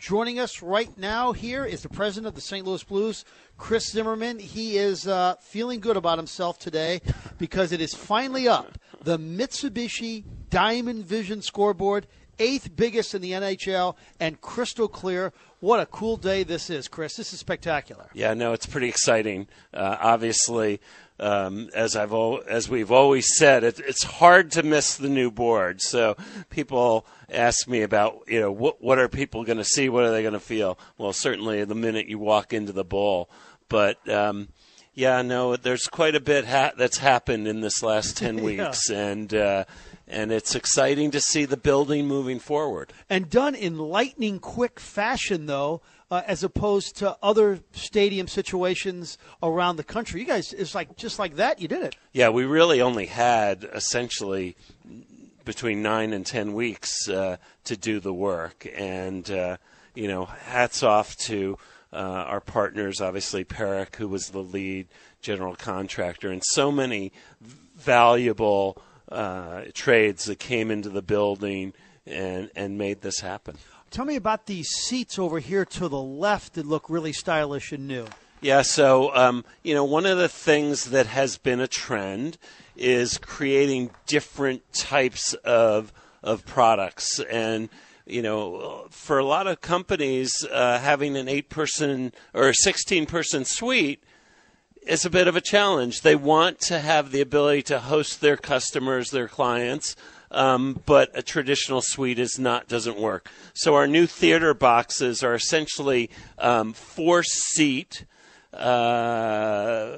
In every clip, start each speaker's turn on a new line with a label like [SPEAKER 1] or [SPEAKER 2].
[SPEAKER 1] Joining us right now here is the president of the St. Louis Blues, Chris Zimmerman. He is feeling good about himself today because it is finally up. The Mitsubishi Diamond Vision scoreboard, 8th biggest in the NHL, and crystal clear. What a cool day this is, Chris. This is spectacular.
[SPEAKER 2] Yeah, no, it's pretty exciting. Obviously, as we've always said, it's hard to miss the new board. So people ask me about, what are people going to see? What are they going to feel? Well, certainly the minute you walk into the bowl. But, there's quite a bit that's happened in this last 10 weeks. And it's exciting to see the building moving forward.
[SPEAKER 1] And done in lightning quick fashion, though, as opposed to other stadium situations around the country. You guys, it's like just like that, you did it.
[SPEAKER 2] Yeah, we really only had essentially between 9 and 10 weeks to do the work. And, hats off to our partners, obviously Perrick, who was the lead general contractor, and so many valuable trades that came into the building and made this happen.
[SPEAKER 1] Tell me about these seats over here to the left that look really stylish and new.
[SPEAKER 2] Yeah, so, one of the things that has been a trend is creating different types of products. And, for a lot of companies, having an 8-person or a 16-person suite is a bit of a challenge. They want to have the ability to host their customers, their clients, but a traditional suite doesn't work. So our new theater boxes are essentially 4-seat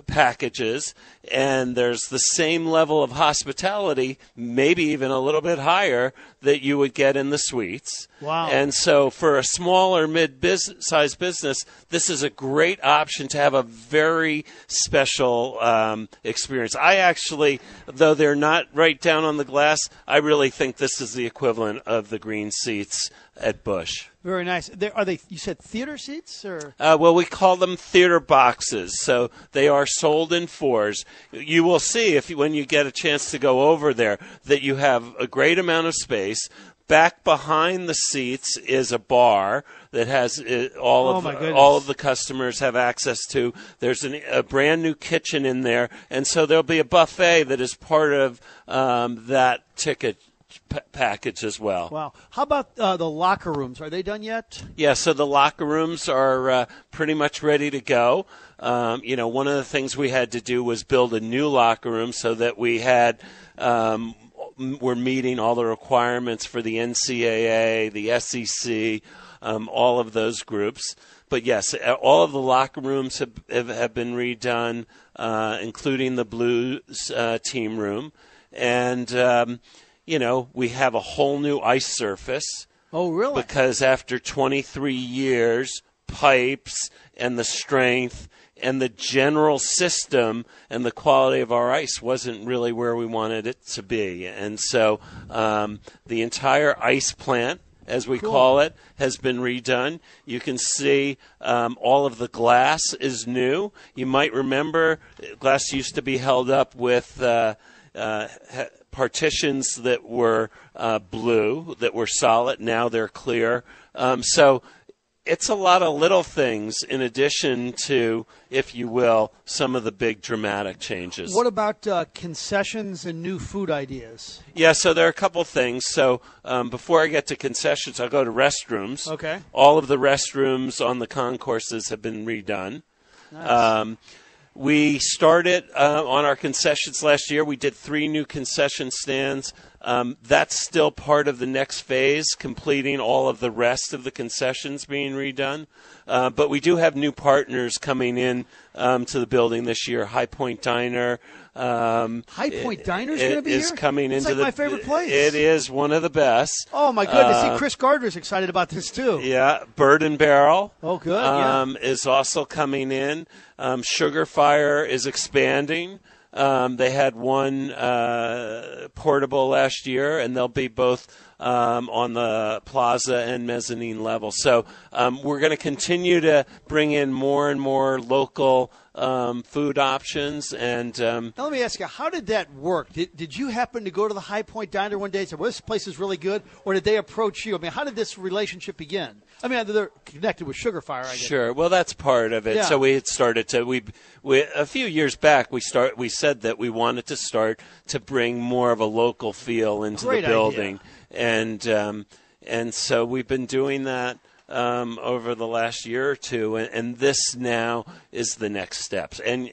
[SPEAKER 2] packages, and there's the same level of hospitality, maybe even a little bit higher, that you would get in the suites.
[SPEAKER 1] Wow.
[SPEAKER 2] And so for a smaller mid-sized business, this is a great option to have a very special experience. I actually, though they're not right down on the glass, I really think this is the equivalent of the green seats at Busch.
[SPEAKER 1] Very nice. Are they? You said theater seats, or?
[SPEAKER 2] Well, we call them theater boxes. So they are sold in 4s. You will see when you get a chance to go over there that you have a great amount of space. Back behind the seats is a bar that has all of the customers have access to. There's a brand new kitchen in there, and so there'll be a buffet that is part of that ticket package as well.
[SPEAKER 1] Wow. How about the locker rooms? Are they done yet?
[SPEAKER 2] Yeah, so the locker rooms are pretty much ready to go. One of the things we had to do was build a new locker room so that we had we're meeting all the requirements for the NCAA, the SEC, all of those groups. But yes, all of the locker rooms have been redone, including the Blues team room. And we have a whole new ice surface.
[SPEAKER 1] Oh, really?
[SPEAKER 2] Because after 23 years, pipes and the strength and the general system and the quality of our ice wasn't really where we wanted it to be. And so the entire ice plant, as we call it, has been redone. You can see all of the glass is new. You might remember glass used to be held up with partitions that were blue, that were solid. Now they're clear. So it's a lot of little things in addition to, if you will, some of the big dramatic changes.
[SPEAKER 1] What about concessions and new food ideas?
[SPEAKER 2] Yeah, so there are a couple things. So before I get to concessions, I'll go to restrooms.
[SPEAKER 1] Okay.
[SPEAKER 2] All of the restrooms on the concourses have been redone.
[SPEAKER 1] Nice.
[SPEAKER 2] We started on our concessions last year. We did 3 new concession stands. That's still part of the next phase, completing all of the rest of the concessions being redone. But we do have new partners coming in to the building this year. High Point Diner.
[SPEAKER 1] High Point Diner's going to be
[SPEAKER 2] is
[SPEAKER 1] here?
[SPEAKER 2] coming
[SPEAKER 1] it's
[SPEAKER 2] into
[SPEAKER 1] like my favorite place.
[SPEAKER 2] It is one of the best.
[SPEAKER 1] Oh, my goodness. See, Chris Gardner's excited about this, too.
[SPEAKER 2] Yeah. Bird and Barrel.
[SPEAKER 1] Oh, good.
[SPEAKER 2] Is also coming in. Sugar Fire is expanding. They had one portable last year, and they'll be both on the plaza and mezzanine level. So we're going to continue to bring in more and more local food options. And
[SPEAKER 1] now let me ask you, how did that work? Did you happen to go to the High Point Diner one day and say, well, this place is really good, or did they approach you? I mean, how did this relationship begin? I mean, they're connected with Sugar Fire, I guess.
[SPEAKER 2] Sure. Well, that's part of it.
[SPEAKER 1] Yeah.
[SPEAKER 2] So we had started to we a few years back we said that we wanted to start to bring more of a local feel into
[SPEAKER 1] Great
[SPEAKER 2] the building,
[SPEAKER 1] idea.
[SPEAKER 2] and so we've been doing that over the last year or two, and this now is the next steps. And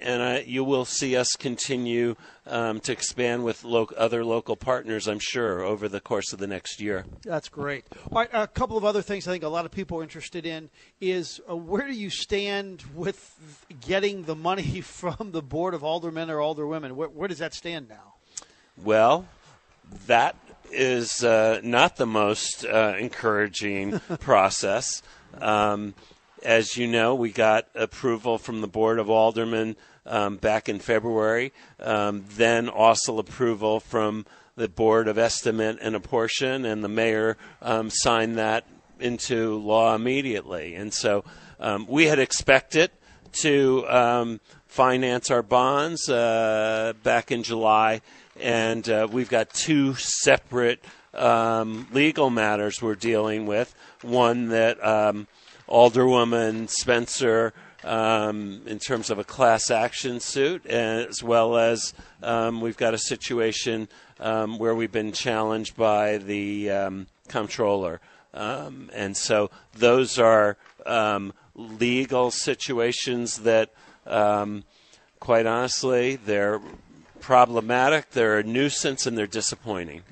[SPEAKER 2] you will see us continue to expand with other local partners, I'm sure, over the course of the next year.
[SPEAKER 1] That's great. All right, a couple of other things I think a lot of people are interested in is where do you stand with getting the money from the Board of Aldermen or Alderwomen? Where does that stand now?
[SPEAKER 2] Well, that is not the most encouraging process. As you know, we got approval from the Board of Aldermen back in February, then also approval from the Board of Estimate and Apportion, and the mayor signed that into law immediately. And so we had expected to finance our bonds back in July, and we've got two separate legal matters we're dealing with. One that Alderwoman Spencer, in terms of a class action suit, as well as we've got a situation where we've been challenged by the comptroller. And so those are legal situations that, quite honestly, they're problematic, they're a nuisance, and they're disappointing.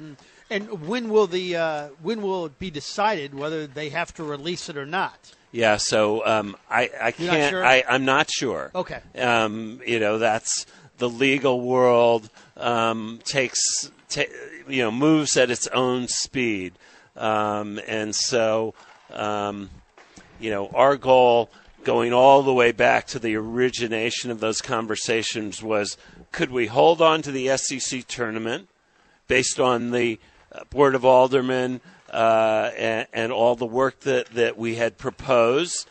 [SPEAKER 1] And when will it be decided whether they have to release it or not?
[SPEAKER 2] Yeah, so I
[SPEAKER 1] You're
[SPEAKER 2] can't.
[SPEAKER 1] not sure?
[SPEAKER 2] I'm not sure.
[SPEAKER 1] Okay.
[SPEAKER 2] That's the legal world moves at its own speed, and so our goal, going all the way back to the origination of those conversations, was could we hold on to the SEC tournament based on the Board of Aldermen and all the work that we had proposed.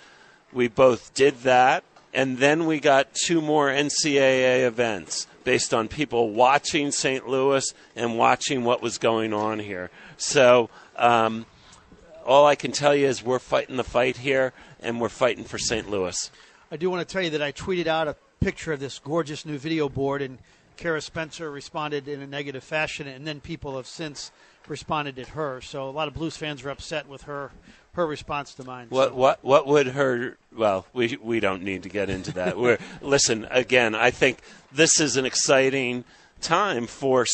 [SPEAKER 2] We both did that, and then we got two more NCAA events based on people watching St. Louis and watching what was going on here. So all I can tell you is we're fighting the fight here, and we're fighting for St. Louis.
[SPEAKER 1] I do want to tell you that I tweeted out a picture of this gorgeous new video board, and Kara Spencer responded in a negative fashion, and then people have since responded at her. So a lot of Blues fans are upset with her response to mine.
[SPEAKER 2] What would her? Well, we don't need to get into that. Listen, again, I think this is an exciting time for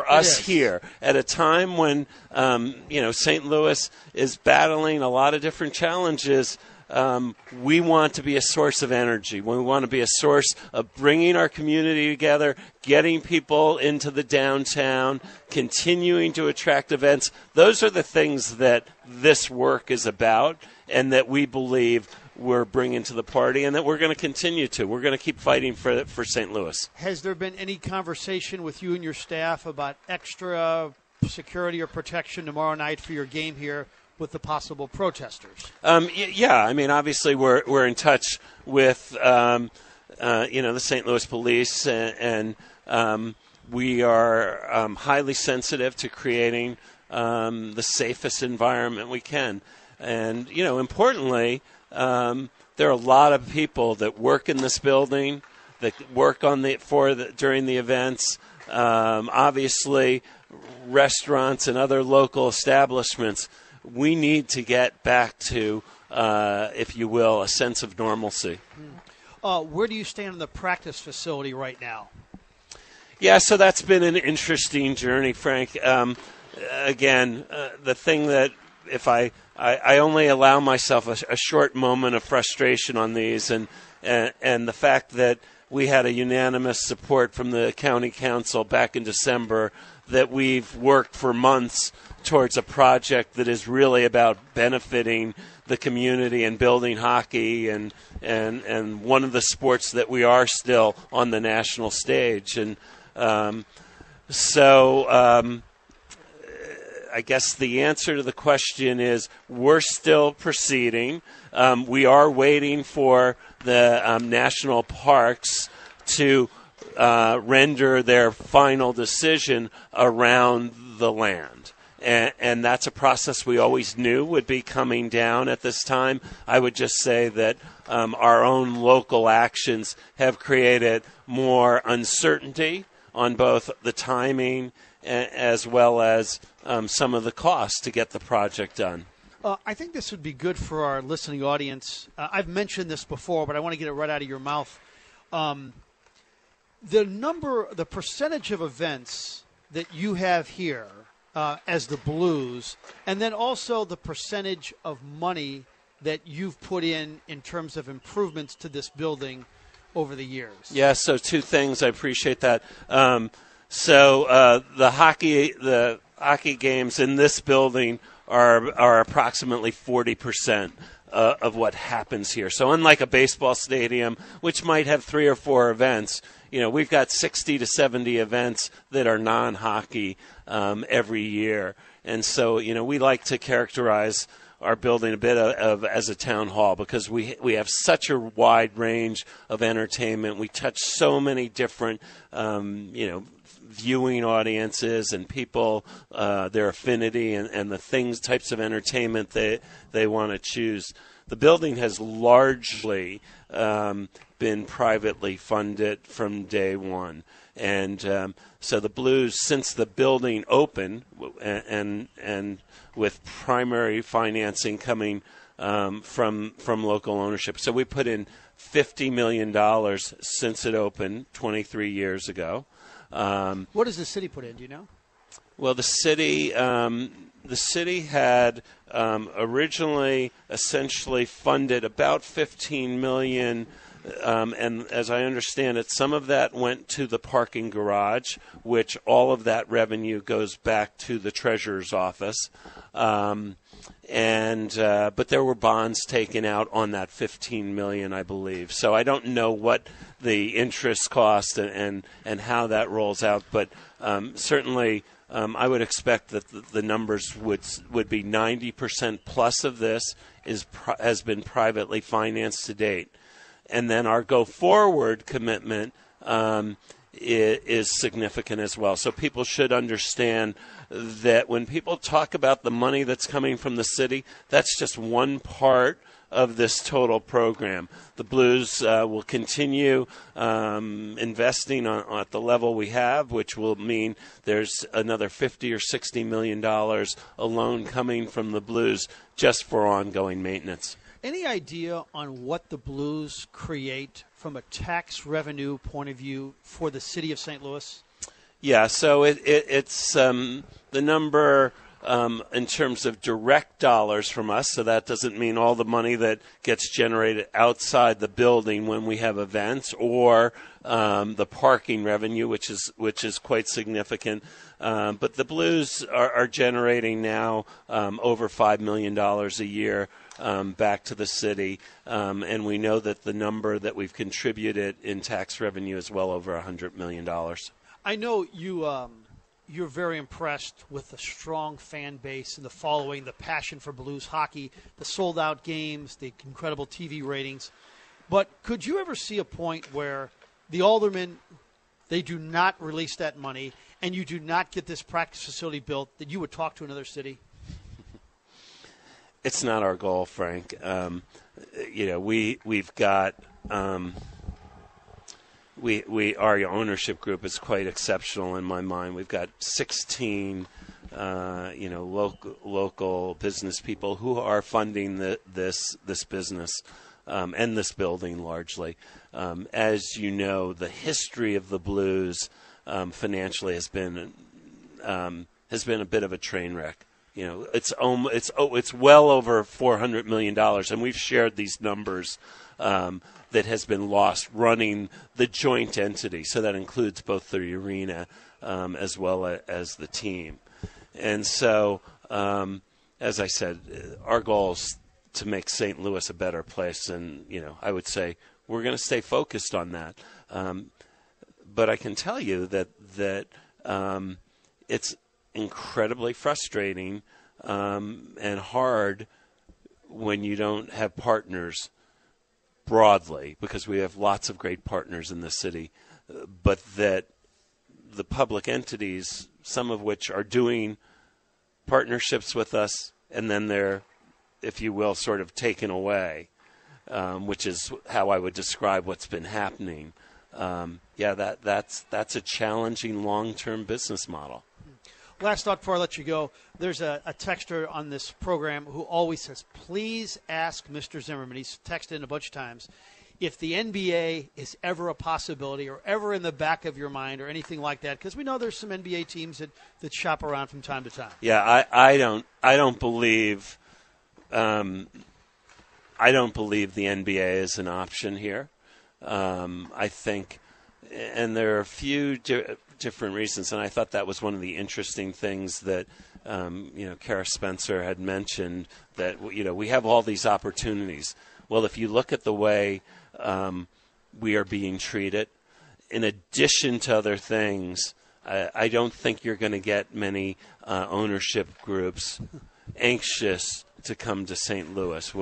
[SPEAKER 2] us here at a time when St. Louis is battling a lot of different challenges. We want to be a source of energy. We want to be a source of bringing our community together, getting people into the downtown, continuing to attract events. Those are the things that this work is about, and that we believe we're bringing to the party, and that we're going to continue to. We're going to keep fighting for St. Louis.
[SPEAKER 1] Has there been any conversation with you and your staff about extra security or protection tomorrow night for your game here with the possible protesters?
[SPEAKER 2] Yeah, I mean, obviously we're in touch with the St. Louis Police, and we are highly sensitive to creating the safest environment we can. And importantly, there are a lot of people that work in this building, that work during the events. Obviously, restaurants and other local establishments. We need to get back to, if you will, a sense of normalcy.
[SPEAKER 1] Where do you stand in the practice facility right now?
[SPEAKER 2] Yeah, so that's been an interesting journey, Frank. Again, the thing that if I only allow myself a short moment of frustration on these, and the fact that we had a unanimous support from the county council back in December that we've worked for months towards a project that is really about benefiting the community and building hockey and one of the sports that we are still on the national stage. And I guess the answer to the question is we're still proceeding. We are waiting for the national parks to render their final decision around the land. and that's a process we always knew would be coming down at this time. I would just say that our own local actions have created more uncertainty on both the timing as well as some of the costs to get the project done.
[SPEAKER 1] I think this would be good for our listening audience. I've mentioned this before, but I want to get it right out of your mouth. The percentage of events that you have here as the Blues, and then also the percentage of money that you've put in terms of improvements to this building over the years.
[SPEAKER 2] Yeah, so two things. I appreciate that. The hockey games in this building are approximately 40% of what happens here. So unlike a baseball stadium, which might have 3 or 4 events, we've got 60 to 70 events that are non-hockey every year. And so, we like to characterize our building a bit as a town hall because we have such a wide range of entertainment. We touch so many different, viewing audiences and people, their affinity and the types of entertainment they want to choose. The building has largely been privately funded from day one. And so the Blues, since the building opened and with primary financing coming from local ownership. So we put in $50 million since it opened 23 years ago.
[SPEAKER 1] What does the city put in? Do you know?
[SPEAKER 2] Well, the city had originally essentially funded about $15 million, and as I understand it, some of that went to the parking garage, which all of that revenue goes back to the treasurer's office. But there were bonds taken out on that $15 million, I believe. So I don't know what the interest cost and how that rolls out, but certainly I would expect that the numbers would be 90% plus of this has been privately financed to date. And then our go-forward commitment is significant as well. So people should understand that when people talk about the money that's coming from the city, that's just one part of this total program. The Blues will continue investing at the level we have, which will mean there's another $50 or $60 million alone coming from the Blues just for ongoing maintenance.
[SPEAKER 1] Any idea on what the Blues create from a tax revenue point of view for the city of St. Louis?
[SPEAKER 2] Yeah, so it's the number in terms of direct dollars from us, so that doesn't mean all the money that gets generated outside the building when we have events, or the parking revenue, which is quite significant. But the Blues are generating now over $5 million a year back to the city, and we know that the number that we've contributed in tax revenue is well over $100 million.
[SPEAKER 1] I know you're very impressed with the strong fan base and the following, the passion for Blues hockey, the sold-out games, the incredible TV ratings. But could you ever see a point where the aldermen, they do not release that money and you do not get this practice facility built, that you would talk to another city?
[SPEAKER 2] It's not our goal, Frank. We've got our ownership group is quite exceptional in my mind. We've got 16 local business people who are funding this business and this building largely. As you know, the history of the Blues financially has been a bit of a train wreck. It's well over $400 million, and we've shared these numbers that has been lost running the joint entity. So that includes both the arena as well as the team. And so, as I said, our goal is to make St. Louis a better place, and I would say we're going to stay focused on that. But I can tell you that it's incredibly frustrating and hard when you don't have partners broadly, because we have lots of great partners in the city, but that the public entities, some of which are doing partnerships with us, and then they're, if you will, sort of taken away, which is how I would describe what's been happening. That's a challenging long-term business model.
[SPEAKER 1] Last thought before I let you go. There's a texter on this program who always says, please ask Mr. Zimmerman. He's texted in a bunch of times. If the NBA is ever a possibility or ever in the back of your mind or anything like that, because we know there's some NBA teams that shop around from time to time.
[SPEAKER 2] Yeah, I don't believe the NBA is an option here. I think, and there are a few different reasons, and I thought that was one of the interesting things that Kara Spencer had mentioned, that we have all these opportunities. Well, if you look at the way we are being treated, in addition to other things, I don't think you're going to get many ownership groups anxious to come to St. Louis.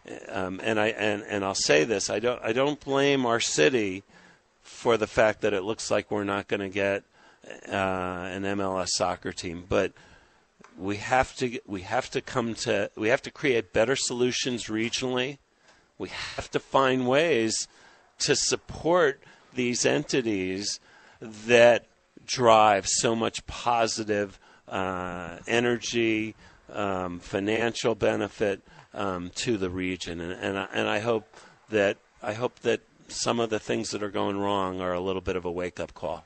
[SPEAKER 2] And I'll say this: I don't blame our city for the fact that it looks like we're not going to get an MLS soccer team, but we have to create better solutions regionally. We have to find ways to support these entities that drive so much positive energy, financial benefit to the region, and I hope that some of the things that are going wrong are a little bit of a wake-up call.